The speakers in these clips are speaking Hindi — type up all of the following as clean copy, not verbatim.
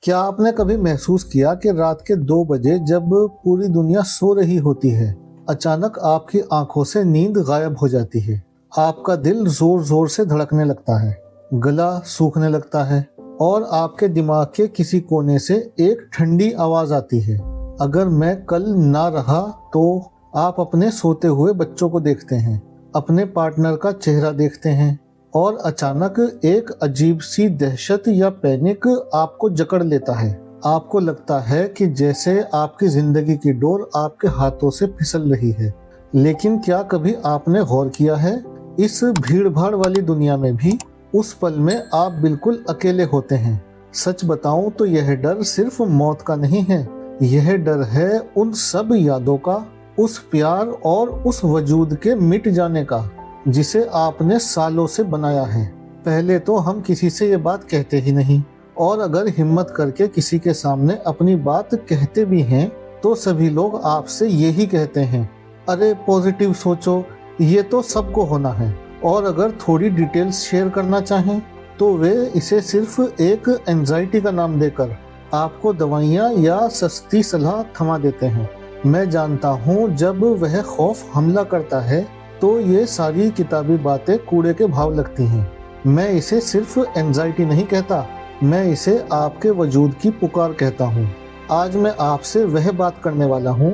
क्या आपने कभी महसूस किया कि रात के 2 बजे जब पूरी दुनिया सो रही होती है, अचानक आपकी आंखों से नींद गायब हो जाती है। आपका दिल जोर जोर से धड़कने लगता है, गला सूखने लगता है और आपके दिमाग के किसी कोने से एक ठंडी आवाज आती है, अगर मैं कल ना रहा तो। आप अपने सोते हुए बच्चों को देखते हैं, अपने पार्टनर का चेहरा देखते हैं और अचानक एक अजीब सी दहशत या पैनिक आपको जकड़ लेता है। आपको लगता है कि जैसे आपकी जिंदगी की डोर आपके हाथों से फिसल रही है। लेकिन क्या कभी आपने गौर किया है, इस भीड़ भाड़ वाली दुनिया में भी उस पल में आप बिल्कुल अकेले होते हैं। सच बताऊं तो यह डर सिर्फ मौत का नहीं है, यह डर है उन सब यादों का, उस प्यार और उस वजूद के मिट जाने का जिसे आपने सालों से बनाया है। पहले तो हम किसी से ये बात कहते ही नहीं, और अगर हिम्मत करके किसी के सामने अपनी बात कहते भी हैं तो सभी लोग आपसे यही कहते हैं, अरे पॉजिटिव सोचो, ये तो सबको होना है। और अगर थोड़ी डिटेल्स शेयर करना चाहें तो वे इसे सिर्फ एक एंजाइटी का नाम देकर आपको दवाइयाँ या सस्ती सलाह थमा देते हैं। मैं जानता हूँ जब वह खौफ हमला करता है तो ये सारी किताबी बातें कूड़े के भाव लगती हैं। मैं इसे सिर्फ एंजाइटी नहीं कहता, मैं इसे आपके वजूद की पुकार कहता हूँ। आज मैं आपसे वह बात करने वाला हूँ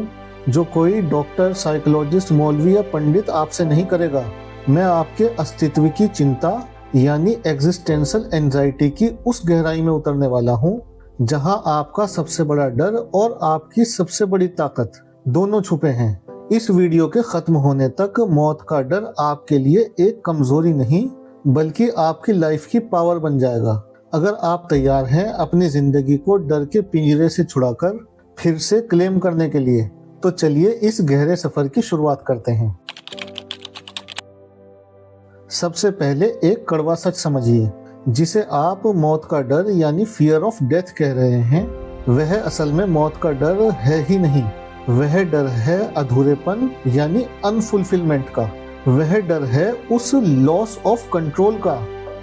जो कोई डॉक्टर, साइकोलॉजिस्ट, मौलवी या पंडित आपसे नहीं करेगा। मैं आपके अस्तित्व की चिंता यानी एग्जिस्टेंशियल एंजाइटी की उस गहराई में उतरने वाला हूँ जहां आपका सबसे बड़ा डर और आपकी सबसे बड़ी ताकत दोनों छुपे हैं। इस वीडियो के खत्म होने तक मौत का डर आपके लिए एक कमजोरी नहीं बल्कि आपकी लाइफ की पावर बन जाएगा। अगर आप तैयार हैं अपनी जिंदगी को डर के पिंजरे से छुड़ाकर फिर से क्लेम करने के लिए, तो चलिए इस गहरे सफर की शुरुआत करते हैं। सबसे पहले एक कड़वा सच समझिए, जिसे आप मौत का डर यानी फियर ऑफ डेथ कह रहे हैं, वह असल में मौत का डर है ही नहीं। वह डर है अधूरेपन यानी अनफुलफिलमेंट का। वह डर है उस लॉस ऑफ कंट्रोल का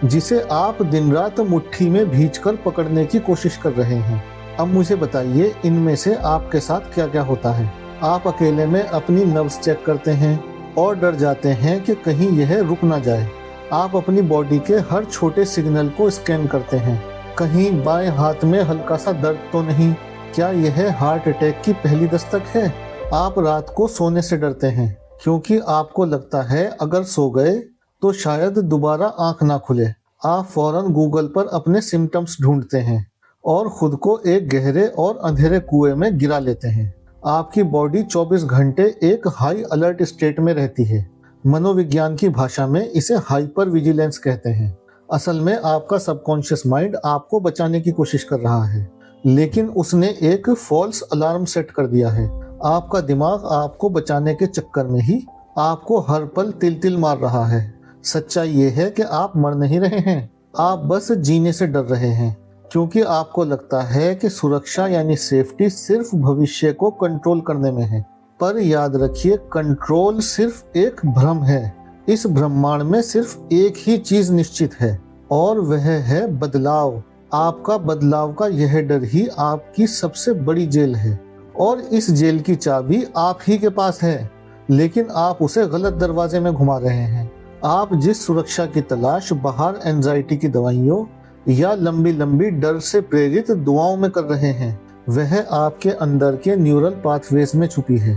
जिसे आप दिन रात मुट्ठी में भींचकर पकड़ने की कोशिश कर रहे हैं। अब मुझे बताइए, इनमें से आपके साथ क्या क्या होता है। आप अकेले में अपनी नर्व्स चेक करते हैं और डर जाते हैं कि कहीं यह रुक ना जाए। आप अपनी बॉडी के हर छोटे सिग्नल को स्कैन करते हैं, कहीं बाएं हाथ में हल्का सा दर्द तो नहीं, क्या यह हार्ट अटैक की पहली दस्तक है। आप रात को सोने से डरते हैं क्योंकि आपको लगता है अगर सो गए तो शायद दोबारा आंख ना खुले। आप फौरन गूगल पर अपने सिम्टम्स ढूंढते हैं और खुद को एक गहरे और अंधेरे कुएं में गिरा लेते हैं। आपकी बॉडी 24 घंटे एक हाई अलर्ट स्टेट में रहती है। मनोविज्ञान की भाषा में इसे हाइपर विजिलेंस कहते हैं। असल में आपका सबकॉन्शियस माइंड आपको बचाने की कोशिश कर रहा है, लेकिन उसने एक फॉल्स अलार्म सेट कर दिया है। आपका दिमाग आपको बचाने के चक्कर में ही आपको हर पल तिल तिल मार रहा है। सच्चाई ये है कि आप मर नहीं रहे हैं, आप बस जीने से डर रहे हैं, क्योंकि आपको लगता है कि सुरक्षा यानी सेफ्टी सिर्फ भविष्य को कंट्रोल करने में है। पर याद रखिए, कंट्रोल सिर्फ एक भ्रम है। इस ब्रह्मांड में सिर्फ एक ही चीज निश्चित है और वह है बदलाव। आपका बदलाव का यह डर ही आपकी सबसे बड़ी जेल है और इस जेल की चाबी आप ही के पास है, लेकिन आप उसे गलत दरवाजे में घुमा रहे हैं। आप जिस सुरक्षा की तलाश बाहर एंजाइटी की दवाइयों या लंबी लंबी डर से प्रेरित दुआओं में कर रहे हैं, वह आपके अंदर के न्यूरल पाथवेज में छुपी है।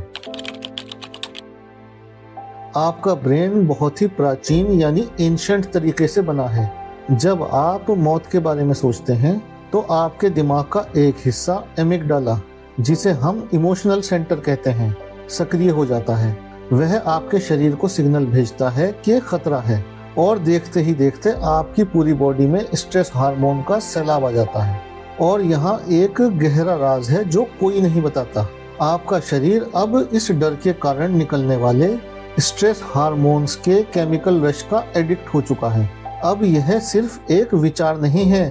आपका ब्रेन बहुत ही प्राचीन यानी एंशिएंट तरीके से बना है। जब आप मौत के बारे में सोचते हैं तो आपके दिमाग का एक हिस्सा एमिगडाला, जिसे हम इमोशनल सेंटर कहते हैं, सक्रिय हो जाता है। वह आपके शरीर को सिग्नल भेजता है कि खतरा है और देखते ही देखते आपकी पूरी बॉडी में स्ट्रेस हार्मोन का सैलाब आ जाता है। और यहाँ एक गहरा राज है जो कोई नहीं बताता। आपका शरीर अब इस डर के कारण निकलने वाले स्ट्रेस हार्मोन्स के केमिकल रश का एडिक्ट हो चुका है। अब यह सिर्फ एक विचार नहीं है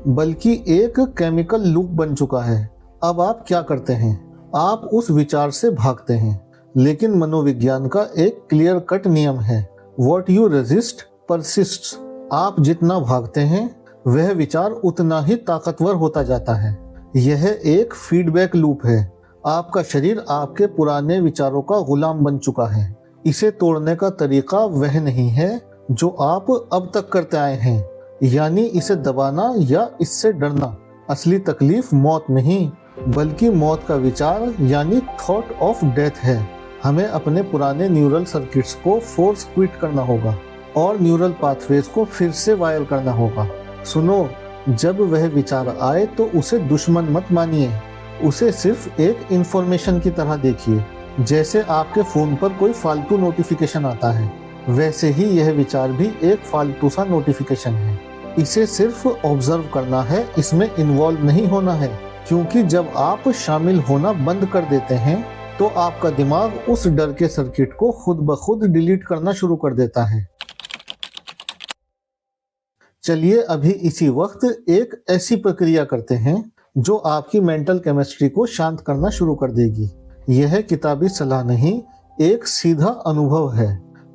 बल्कि एक केमिकल लूप बन चुका है। अब आप क्या करते हैं? आप उस विचार से भागते हैं, लेकिन मनोविज्ञान का एक क्लियर कट नियम है, व्हाट यू रेजिस्ट परसिस्ट्स। आप जितना भागते हैं वह विचार उतना ही ताकतवर होता जाता है। यह एक फीडबैक लूप है। आपका शरीर आपके पुराने विचारों का गुलाम बन चुका है। इसे तोड़ने का तरीका वह नहीं है जो आप अब तक करते आए हैं, यानी इसे दबाना या इससे डरना। असली तकलीफ मौत नहीं, बल्कि मौत का विचार यानी थॉट ऑफ डेथ है। हमें अपने पुराने न्यूरल सर्किट्स को फोर्स क्विट करना होगा और न्यूरल पाथवेज को फिर से वायर करना होगा। सुनो, जब वह विचार आए तो उसे दुश्मन मत मानिए, उसे सिर्फ एक इंफॉर्मेशन की तरह देखिए। जैसे आपके फोन पर कोई फालतू नोटिफिकेशन आता है, वैसे ही यह विचार भी एक फालतू सा नोटिफिकेशन है। इसे सिर्फ ऑब्जर्व करना है, इसमें इन्वॉल्व नहीं होना है, क्योंकि जब आप शामिल होना बंद कर देते हैं तो आपका दिमाग उस डर के सर्किट को खुद ब खुद डिलीट करना शुरू कर देता है। चलिए अभी इसी वक्त एक ऐसी प्रक्रिया करते हैं जो आपकी मेंटल केमिस्ट्री को शांत करना शुरू कर देगी। यह किताबी सलाह नहीं, एक सीधा अनुभव है।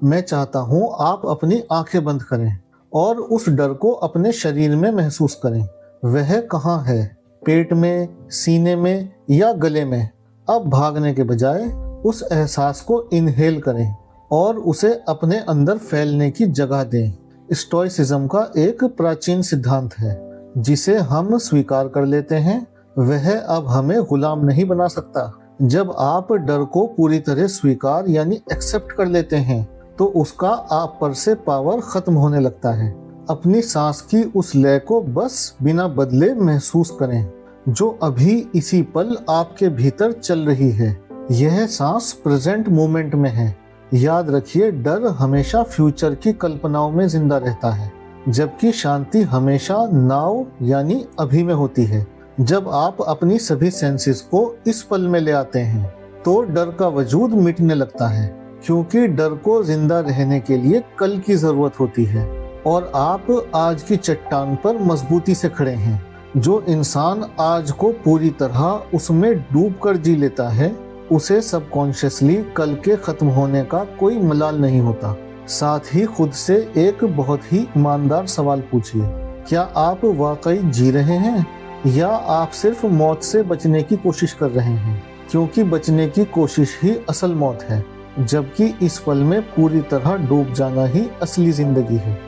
मैं चाहता हूं आप अपनी आंखें बंद करें और उस डर को अपने शरीर में महसूस करें। वह कहाँ है? पेट में, सीने में या गले में? अब भागने के बजाय उस एहसास को इनहेल करें और उसे अपने अंदर फैलने की जगह दें। स्टोइसिज्म का एक प्राचीन सिद्धांत है जिसे हम स्वीकार कर लेते हैं, वह अब हमें गुलाम नहीं बना सकता। जब आप डर को पूरी तरह स्वीकार यानी एक्सेप्ट कर लेते हैं तो उसका आप पर से पावर खत्म होने लगता है। अपनी सांस की उस लय को बस बिना बदले महसूस करें जो अभी इसी पल आपके भीतर चल रही है। यह सांस प्रेजेंट मोमेंट में है। याद रखिए, डर हमेशा फ्यूचर की कल्पनाओं में जिंदा रहता है, जबकि शांति हमेशा नाउ यानी अभी में होती है। जब आप अपनी सभी सेंसेस को इस पल में ले आते हैं तो डर का वजूद मिटने लगता है, क्योंकि डर को जिंदा रहने के लिए कल की जरूरत होती है और आप आज की चट्टान पर मजबूती से खड़े हैं। जो इंसान आज को पूरी तरह उसमें डूब कर जी लेता है, उसे सबकॉन्शियसली कल के खत्म होने का कोई मलाल नहीं होता। साथ ही खुद से एक बहुत ही ईमानदार सवाल पूछिए, क्या आप वाकई जी रहे हैं या आप सिर्फ मौत से बचने की कोशिश कर रहे हैं? क्योंकि बचने की कोशिश ही असल मौत है, जबकि इस पल में पूरी तरह डूब जाना ही असली जिंदगी है।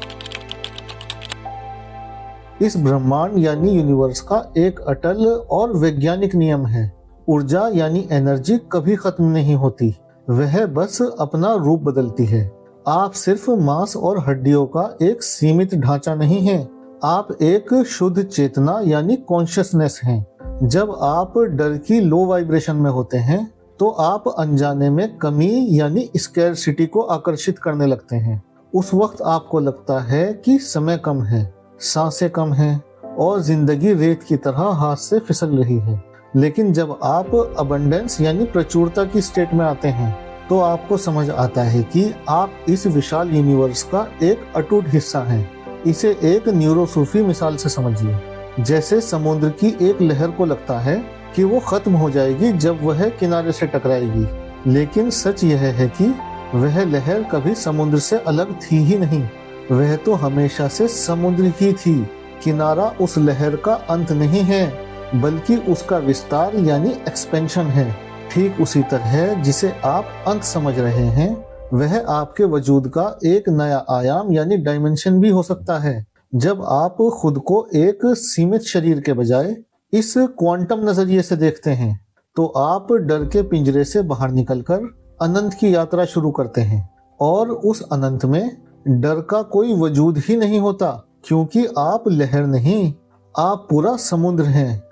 इस ब्रह्मांड यानी यूनिवर्स का एक अटल और वैज्ञानिक नियम है, ऊर्जा यानी एनर्जी कभी खत्म नहीं होती, वह बस अपना रूप बदलती है। आप सिर्फ मांस और हड्डियों का एक सीमित ढांचा नहीं हैं, आप एक शुद्ध चेतना यानी कॉन्शियसनेस हैं। जब आप डर की लो वाइब्रेशन में होते हैं तो आप अनजाने में कमी यानी स्कैरसिटी को आकर्षित करने लगते हैं। उस वक्त आपको लगता है कि समय कम है, सांसें कम हैं और जिंदगी रेत की तरह हाथ से फिसल रही है। लेकिन जब आप अबंडेंस यानी प्रचुरता की स्टेट में आते हैं तो आपको समझ आता है कि आप इस विशाल यूनिवर्स का एक अटूट हिस्सा हैं। इसे एक न्यूरोसूफी मिसाल से समझिए। जैसे समुद्र की एक लहर को लगता है कि वो खत्म हो जाएगी जब वह किनारे से टकराएगी, लेकिन सच यह है कि वह लहर कभी समुद्र से अलग थी ही नहीं, वह तो हमेशा से समुद्र ही थी। किनारा उस लहर का अंत नहीं है, बल्कि उसका विस्तार यानी एक्सपेंशन है। ठीक उसी तरह जिसे आप अंत समझ रहे हैं, वह आपके वजूद का एक नया आयाम यानी डायमेंशन भी हो सकता है। जब आप खुद को एक सीमित शरीर के बजाय इस क्वांटम नजरिए से देखते हैं तो आप डर के पिंजरे से बाहर निकलकर अनंत की यात्रा शुरू करते हैं, और उस अनंत में डर का कोई वजूद ही नहीं होता, क्योंकि आप लहर नहीं, आप पूरा समुद्र हैं।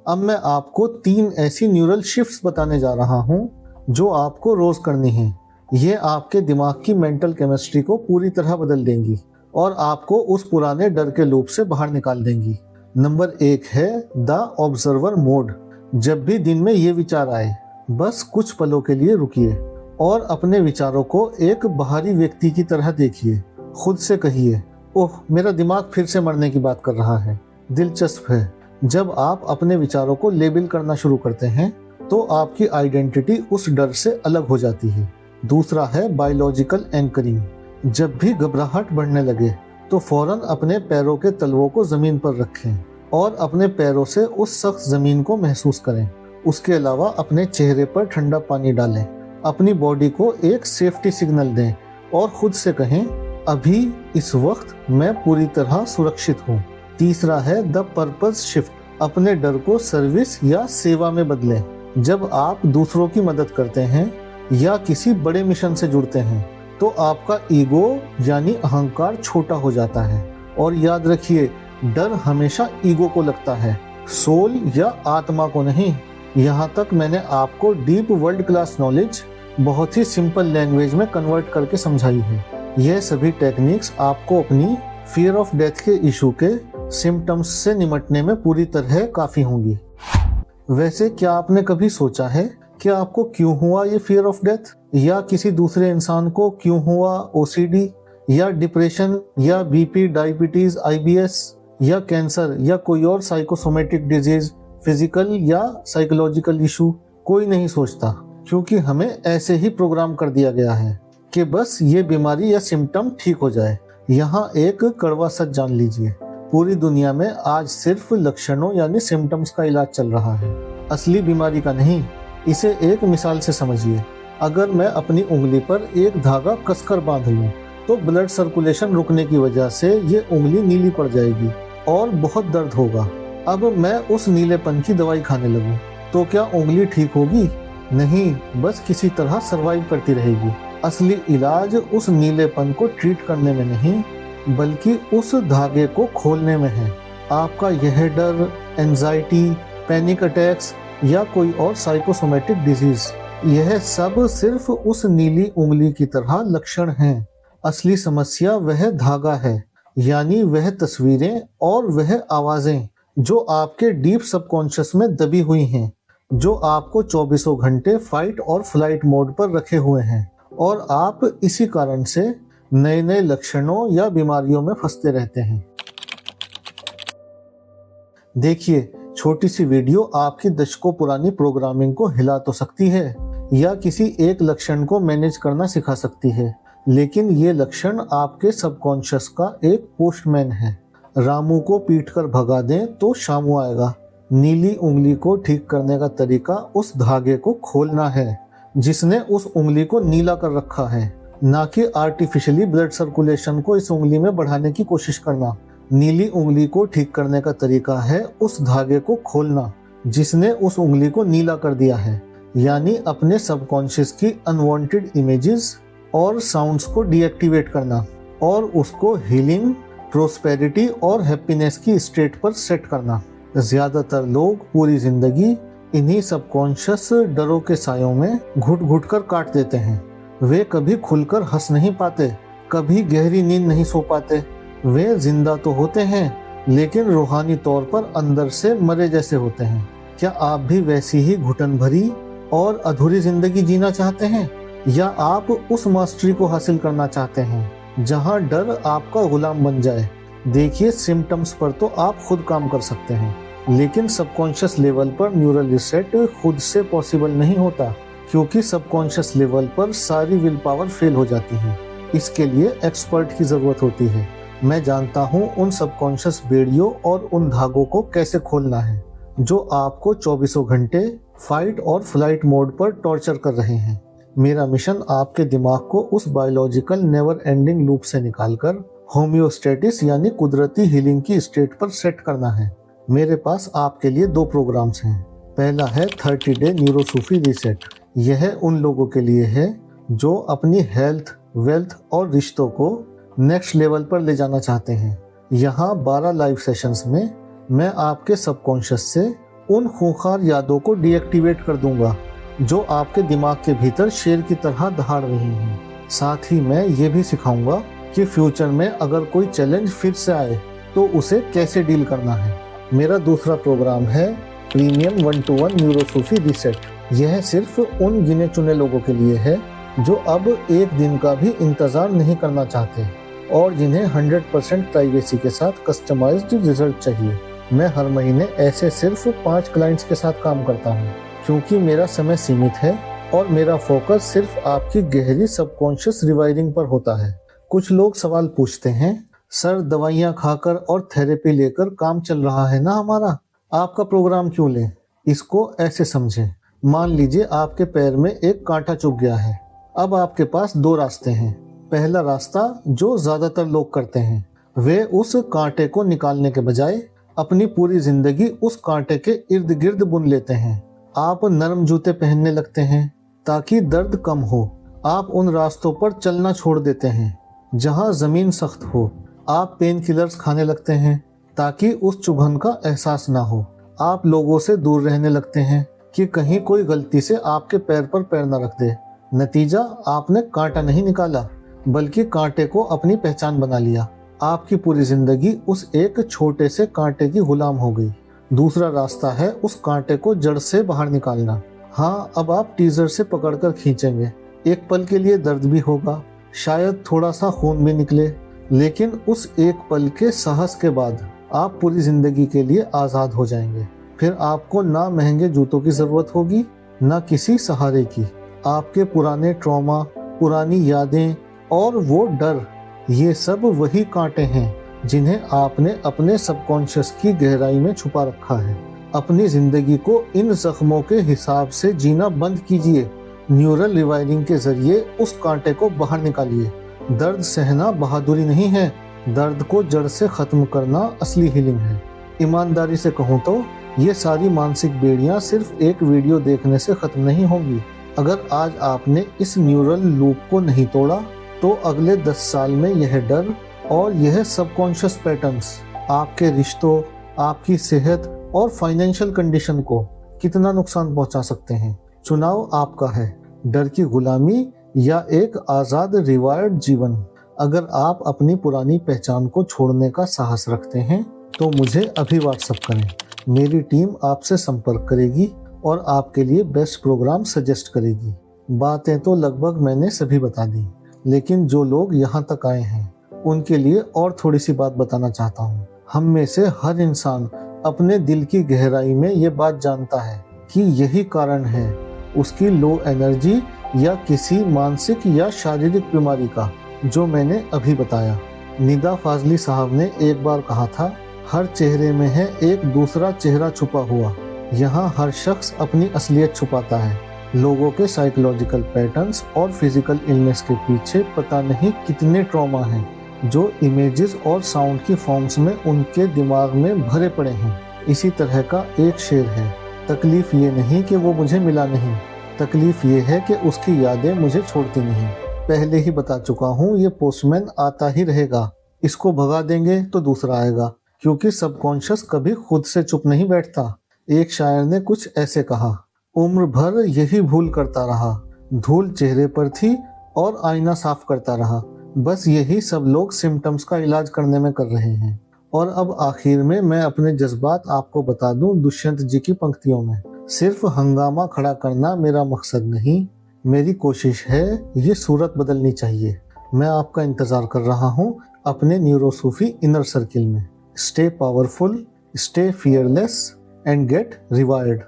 अब मैं आपको 3 ऐसी न्यूरल शिफ्ट्स बताने जा रहा हूं जो आपको रोज करनी है। ये आपके दिमाग की मेंटल केमिस्ट्री को पूरी तरह बदल देंगी और आपको उस पुराने डर के लूप से बाहर निकाल देंगी। नंबर 1 है द ऑब्जर्वर मोड। जब भी दिन में ये विचार आए, बस कुछ पलों के लिए रुकिए और अपने विचारों को एक बाहरी व्यक्ति की तरह देखिए। खुद से कहिए, ओह मेरा दिमाग फिर से मरने की बात कर रहा है। दिलचस्प है, जब आप अपने विचारों को लेबल करना शुरू करते हैं तो आपकी आइडेंटिटी उस डर से अलग हो जाती है। दूसरा है बायोलॉजिकल एंकरिंग। जब भी घबराहट बढ़ने लगे तो फौरन अपने पैरों के तलवों को जमीन पर रखें और अपने पैरों से उस सख्त ज़मीन को महसूस करें। उसके अलावा अपने चेहरे पर ठंडा पानी डालें, अपनी बॉडी को एक सेफ्टी सिग्नल दें और खुद से कहें, अभी इस वक्त मैं पूरी तरह सुरक्षित हूँ। तीसरा है द पर्पस शिफ्ट। अपने डर को सर्विस या सेवा में बदलें। जब आप दूसरों की मदद करते हैं या किसी बड़े मिशन से जुड़ते हैं तो आपका ईगो यानी अहंकार छोटा हो जाता है। और याद रखिए, डर हमेशा ईगो को लगता है, सोल या आत्मा को नहीं। यहाँ तक मैंने आपको डीप वर्ल्ड क्लास नॉलेज बहुत ही सिंपल लैंग्वेज में कन्वर्ट करके समझाई है। यह सभी टेक्निक्स आपको अपनी फियर ऑफ डेथ के इशू के सिम्टम्स से निपटने में पूरी तरह काफ़ी होंगी। वैसे क्या आपने कभी सोचा है कि आपको क्यों हुआ ये फियर ऑफ डेथ, या किसी दूसरे इंसान को क्यों हुआ ओसीडी या डिप्रेशन या बीपी, डायबिटीज, आईबीएस या कैंसर या कोई और साइकोसोमेटिक डिजीज, फिजिकल या साइकोलॉजिकल इशू? कोई नहीं सोचता, क्योंकि हमें ऐसे ही प्रोग्राम कर दिया गया है कि बस ये बीमारी या सिम्टम ठीक हो जाए। यहाँ एक कड़वा सच जान लीजिए, पूरी दुनिया में आज सिर्फ लक्षणों यानी सिम्टम्स का इलाज चल रहा है, असली बीमारी का नहीं। इसे एक मिसाल से समझिए, अगर मैं अपनी उंगली पर एक धागा कसकर बांध लूं तो ब्लड सर्कुलेशन रुकने की वजह से ये उंगली नीली पड़ जाएगी और बहुत दर्द होगा। अब मैं उस नीलेपन की दवाई खाने लगूं तो क्या उंगली ठीक होगी? नहीं, बस किसी तरह सरवाइव करती रहेगी। असली इलाज उस नीलेपन को ट्रीट करने में नहीं, बल्कि उस धागे को खोलने में है। आपका यह डर, एंजाइटी, पैनिक अटैक्स या कोई और साइकोसोमेटिक डिजीज, यह सब सिर्फ उस नीली उंगली की तरह लक्षण हैं। असली समस्या वह धागा है, यानी वह तस्वीरें और वह आवाजें जो आपके डीप सबकॉन्शियस में दबी हुई हैं, जो आपको 24 घंटे फाइट और फ्लाइट मोड पर रखे हुए हैं, और आप इसी कारण से नए नए लक्षणों या बीमारियों में फंसते रहते हैं। देखिए, छोटी सी वीडियो आपकी दशकों पुरानी प्रोग्रामिंग को हिला तो सकती है या किसी एक लक्षण को मैनेज करना सिखा सकती है, लेकिन ये लक्षण आपके सबकॉन्शियस का एक पोस्टमैन है। रामू को पीट कर भगा दें तो शामू आएगा। नीली उंगली को ठीक करने का तरीका उस धागे को खोलना है जिसने उस उंगली को नीला कर रखा है, ना कि आर्टिफिशियली ब्लड सर्कुलेशन को इस उंगली में बढ़ाने की कोशिश करना। नीली उंगली को ठीक करने का तरीका है उस धागे को खोलना जिसने उस उंगली को नीला कर दिया है, यानी अपने सबकॉन्शियस की अनवांटेड इमेजेस और साउंड्स को डीएक्टिवेट करना और उसको हीलिंग, प्रोस्पेरिटी और हैप्पीनेस की स्टेट पर सेट करना। ज्यादातर लोग पूरी जिंदगी इन्हीं सबकॉन्शियस डरों के सायों में घुट घुट कर काट देते हैं। वे कभी खुलकर हंस नहीं पाते, कभी गहरी नींद नहीं सो पाते। वे जिंदा तो होते हैं, लेकिन रूहानी तौर पर अंदर से मरे जैसे होते हैं। क्या आप भी वैसी ही घुटन भरी और अधूरी जिंदगी जीना चाहते हैं, या आप उस मास्टरी को हासिल करना चाहते हैं जहां डर आपका गुलाम बन जाए? देखिए, सिम्टम्स पर तो आप खुद काम कर सकते हैं, लेकिन सबकॉन्शियस लेवल पर न्यूरल रीसेट खुद से पॉसिबल नहीं होता, क्योंकि सबकॉन्शियस लेवल पर सारी विल पावर फेल हो जाती है। इसके लिए एक्सपर्ट की जरूरत होती है। मैं जानता हूँ उन सबकॉन्शियस बेड़ियों और उन धागों को कैसे खोलना है जो आपको 24 घंटे फाइट और फ्लाइट मोड पर टॉर्चर कर रहे हैं। मेरा मिशन आपके दिमाग को उस बायोलॉजिकल नेवर एंडिंग लूप से निकालकर होम्योस्टेटिस यानी कुदरती हीलिंग की स्टेट पर सेट करना है। मेरे पास आपके लिए 2 प्रोग्राम्स हैं। पहला है 30 डे न्यूरोसूफी रीसेट। यह उन लोगों के लिए है जो अपनी हेल्थ, वेल्थ और रिश्तों को नेक्स्ट लेवल पर ले जाना चाहते हैं। यहाँ 12 लाइव सेशंस में मैं आपके सबकॉन्शियस से उन खूंखार यादों को डीएक्टिवेट कर दूंगा जो आपके दिमाग के भीतर शेर की तरह दहाड़ रही हैं। साथ ही मैं ये भी सिखाऊंगा कि फ्यूचर में अगर कोई चैलेंज फिर से आए तो उसे कैसे डील करना है। मेरा दूसरा प्रोग्राम है प्रीमियम 1-to-1 न्यूरोसूफी रीसेट। यह सिर्फ उन गिने चुने लोगों के लिए है जो अब एक दिन का भी इंतजार नहीं करना चाहते और जिन्हें 100% प्राइवेसी के साथ कस्टमाइज्ड रिजल्ट चाहिए। मैं हर महीने ऐसे सिर्फ 5 क्लाइंट्स के साथ काम करता हूँ, क्योंकि मेरा समय सीमित है और मेरा फोकस सिर्फ आपकी गहरी सबकॉन्शियस रिवायरिंग पर होता है। कुछ लोग सवाल पूछते हैं, सर, दवाइयाँ खाकर और थेरेपी लेकर काम चल रहा है ना हमारा, आपका प्रोग्राम क्यों लें? इसको ऐसे समझें, मान लीजिए आपके पैर में एक कांटा चुभ गया है। अब आपके पास दो रास्ते हैं। पहला रास्ता जो ज़्यादातर लोग करते हैं, वे उस कांटे को निकालने के बजाय अपनी पूरी जिंदगी उस कांटे के इर्द गिर्द बुन लेते हैं। आप नरम जूते पहनने लगते हैं ताकि दर्द कम हो। आप उन रास्तों पर चलना छोड़ देते हैं जहां जमीन सख्त हो। आप पेन किलर्स खाने लगते हैं ताकि उस चुभन का एहसास ना हो। आप लोगों से दूर रहने लगते हैं कि कहीं कोई गलती से आपके पैर पर पैर न रख दे। नतीजा, आपने कांटा नहीं निकाला बल्कि कांटे को अपनी पहचान बना लिया। आपकी पूरी जिंदगी उस एक छोटे से कांटे की गुलाम हो गई। दूसरा रास्ता है उस कांटे को जड़ से बाहर निकालना। हाँ, अब आप टीजर से पकड़कर खींचेंगे। एक पल के लिए दर्द भी होगा, शायद थोड़ा सा खून भी निकले, लेकिन उस एक पल के साहस के बाद आप पूरी जिंदगी के लिए आज़ाद हो जाएंगे। फिर आपको ना महंगे जूतों की ज़रूरत होगी, ना किसी सहारे की। आपके पुराने ट्रॉमा, पुरानी यादें और वो डर, ये सब वही कांटे हैं जिन्हें आपने अपने सबकॉन्शियस की गहराई में छुपा रखा है। अपनी जिंदगी को इन जख्मों के हिसाब से जीना बंद कीजिए। न्यूरल रिवायरिंग के जरिए उस कांटे को बाहर निकालिए। दर्द सहना बहादुरी नहीं है, दर्द को जड़ से खत्म करना असली हीलिंग है। ईमानदारी से कहूँ तो ये सारी मानसिक बेड़ियां सिर्फ एक वीडियो देखने से खत्म नहीं होंगी। अगर आज आपने इस न्यूरल लूप को नहीं तोड़ा तो अगले 10 साल में यह डर और यह सबकॉन्शियस पैटर्न्स आपके रिश्तों, आपकी सेहत और फाइनेंशियल कंडीशन को कितना नुकसान पहुंचा सकते हैं। चुनाव आपका है, डर की गुलामी या एक आज़ाद रिवायर्ड जीवन। अगर आप अपनी पुरानी पहचान को छोड़ने का साहस रखते हैं तो मुझे अभी व्हाट्सएप करें। मेरी टीम आपसे संपर्क करेगी और आपके लिए बेस्ट प्रोग्राम सजेस्ट करेगी। बातें तो लगभग मैंने सभी बता दी, लेकिन जो लोग यहाँ तक आए हैं उनके लिए और थोड़ी सी बात बताना चाहता हूँ। हम में से हर इंसान अपने दिल की गहराई में ये बात जानता है कि यही कारण है उसकी लो एनर्जी या किसी मानसिक या शारीरिक बीमारी का, जो मैंने अभी बताया। निदा फाजली साहब ने एक बार कहा था, हर चेहरे में है एक दूसरा चेहरा छुपा हुआ। यहाँ हर शख्स अपनी असलियत छुपाता है। लोगों के साइकोलॉजिकल पैटर्न्स और फिजिकल इलनेस के पीछे पता नहीं कितने ट्रॉमा हैं जो इमेजेस और साउंड की फॉर्म्स में उनके दिमाग में भरे पड़े हैं। इसी तरह का एक शेर है, तकलीफ ये नहीं कि वो मुझे मिला नहीं, तकलीफ ये है कि उसकी यादें मुझे छोड़ती नहीं। पहले ही बता चुका हूँ, ये पोस्टमैन आता ही रहेगा। इसको भगा देंगे तो दूसरा आएगा, क्योंकि सबकॉन्शियस कभी खुद से चुप नहीं बैठता। एक शायर ने कुछ ऐसे कहा, उम्र भर यही भूल करता रहा, धूल चेहरे पर थी और आईना साफ करता रहा। बस यही सब लोग सिम्टम्स का इलाज करने में कर रहे हैं। और अब आखिर में मैं अपने जज्बात आपको बता दूं दुष्यंत जी की पंक्तियों में। सिर्फ हंगामा खड़ा करना मेरा मकसद नहीं, मेरी कोशिश है ये सूरत बदलनी चाहिए। मैं आपका इंतज़ार कर रहा हूँ अपने न्यूरोसूफी इनर सर्किल में। Stay powerful, stay fearless and get रिवायर्ड।